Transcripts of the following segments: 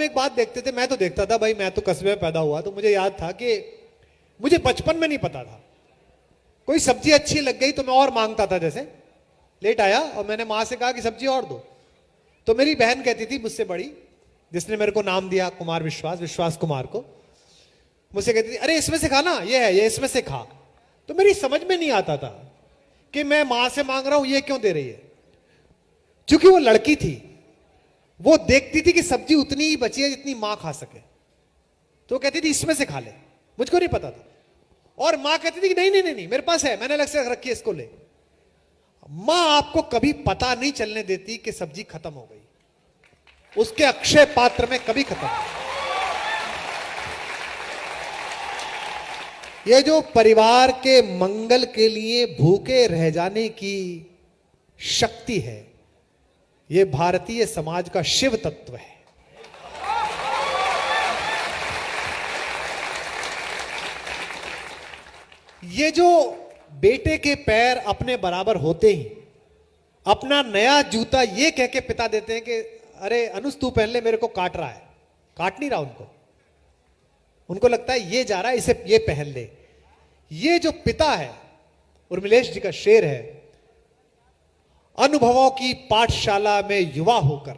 एक बात देखते थे, मैं तो देखता था भाई, मैं तो कस्बे में पैदा हुआ, तो मुझे याद था कि मुझे बचपन में नहीं पता था, कोई सब्जी अच्छी लग गई तो मैं और मांगता था। जैसे लेट आया और मैंने मां से कहा कि सब्जी और दो, तो मेरी बहन कहती थी मुझसे बड़ी, जिसने मेरे को नाम दिया कुमार विश्वास, विश्वास कुमार को, मुझसे कहती थी अरे इसमें से खा ना, ये है, ये इसमें से खा। तो मेरी समझ में नहीं आता था कि मैं मां से मांग रहा हूं, ये क्यों दे रही है। क्योंकि वो लड़की थी, वो देखती थी कि सब्जी उतनी ही बची है जितनी मां खा सके, तो कहती थी इसमें से खा ले, मुझको नहीं पता था। और मां कहती थी कि नहीं नहीं नहीं, नहीं मेरे पास है, मैंने अलग से रख रखी है, इसको ले। मां आपको कभी पता नहीं चलने देती कि सब्जी खत्म हो गई, उसके अक्षय पात्र में कभी खत्म नहीं। ये जो परिवार के मंगल के लिए भूखे रह जाने की शक्ति है, ये भारतीय समाज का शिव तत्व है। ये जो बेटे के पैर अपने बराबर होते ही अपना नया जूता ये कह के पिता देते हैं कि अरे अनुज तू पहन ले, मेरे को काट रहा है, काट नहीं रहा उनको लगता है ये जा रहा है, इसे ये पहन ले। ये जो पिता है, उर्मिलेश जी का शेर है, अनुभवों की पाठशाला में युवा होकर।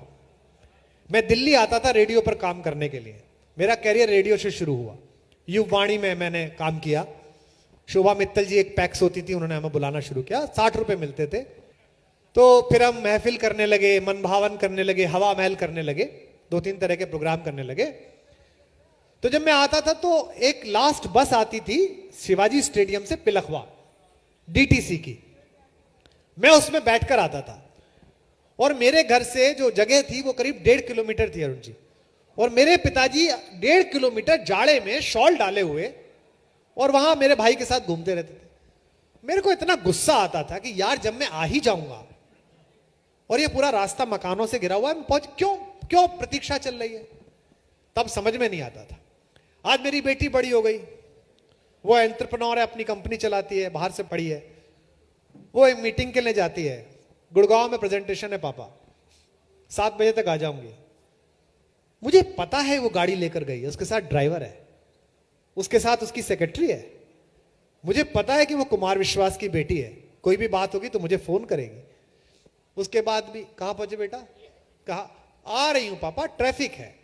मैं दिल्ली आता था रेडियो पर काम करने के लिए, मेरा कैरियर रेडियो से शुरू हुआ। युववाणी में मैंने काम किया, शोभा मित्तल जी एक पैक्स होती थी, उन्होंने हमें बुलाना शुरू किया, 60 रुपए मिलते थे। तो फिर हम महफिल करने लगे, मन भावन करने लगे, हवा महल करने लगे, 2-3 तरह के प्रोग्राम करने लगे। तो जब मैं आता था तो एक लास्ट बस आती थी शिवाजी स्टेडियम से पिलखवा, डीटीसी की, मैं उसमें बैठकर आता था। और मेरे घर से जो जगह थी वो करीब 1.5 किलोमीटर थी अरुण जी, और मेरे पिताजी 1.5 किलोमीटर जाड़े में शॉल डाले हुए और वहां मेरे भाई के साथ घूमते रहते थे। मेरे को इतना गुस्सा आता था कि यार जब मैं आ ही जाऊंगा और ये पूरा रास्ता मकानों से घिरा हुआ है, पहुंच क्यों प्रतीक्षा चल रही है, तब समझ में नहीं आता था। आज मेरी बेटी बड़ी हो गई, वो एंटरप्रेन्योर है, अपनी कंपनी चलाती है, बाहर से पढ़ी है, वो एक मीटिंग के लिए जाती है, गुड़गांव में प्रेजेंटेशन है पापा, 7 बजे तक आ जाऊंगी। मुझे पता है वो गाड़ी लेकर गई है, उसके साथ ड्राइवर है, उसके साथ उसकी सेक्रेटरी है, मुझे पता है कि वो कुमार विश्वास की बेटी है, कोई भी बात होगी तो मुझे फोन करेगी। उसके बाद भी कहां पहुंचे बेटा, कहा आ रही हूं पापा, ट्रैफिक है।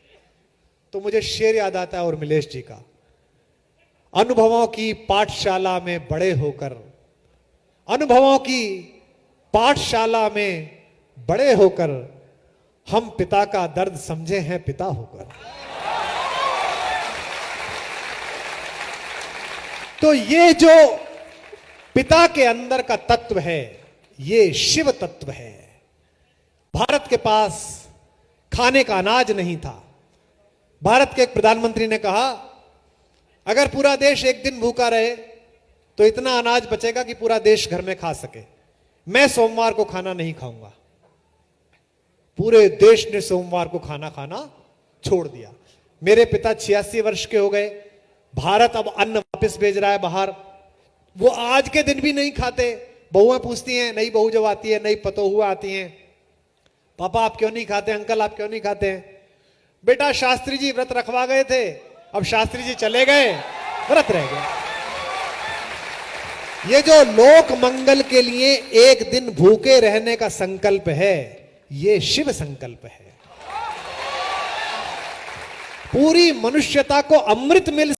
तो मुझे शेर याद आता है उर्मिलेश जी का, अनुभवों की पाठशाला में बड़े होकर, अनुभवों की पाठशाला में बड़े होकर हम पिता का दर्द समझे हैं पिता होकर। तो ये जो पिता के अंदर का तत्व है, ये शिव तत्व है। भारत के पास खाने का अनाज नहीं था। भारत के एक प्रधानमंत्री ने कहा अगर पूरा देश एक दिन भूखा रहे तो इतना अनाज बचेगा कि पूरा देश घर में खा सके। मैं सोमवार को खाना नहीं खाऊंगा। पूरे देश ने सोमवार को खाना खाना छोड़ दिया। मेरे पिता 86 वर्ष के हो गए। भारत अब अन्न वापस भेज रहा है बाहर। वो आज के दिन भी नहीं खाते। बहुएं पूछती हैं, नई बहू जब आती है, नई पतोहुआ आती हैं, पापा आप क्यों नहीं खाते, अंकल आप क्यों नहीं खाते हैं? बेटा शास्त्री जी व्रत रखवा गए थे, अब शास्त्री जी चले गए, व्रत रह गया। ये जो लोक मंगल के लिए एक दिन भूखे रहने का संकल्प है, ये शिव संकल्प है। पूरी मनुष्यता को अमृत मिल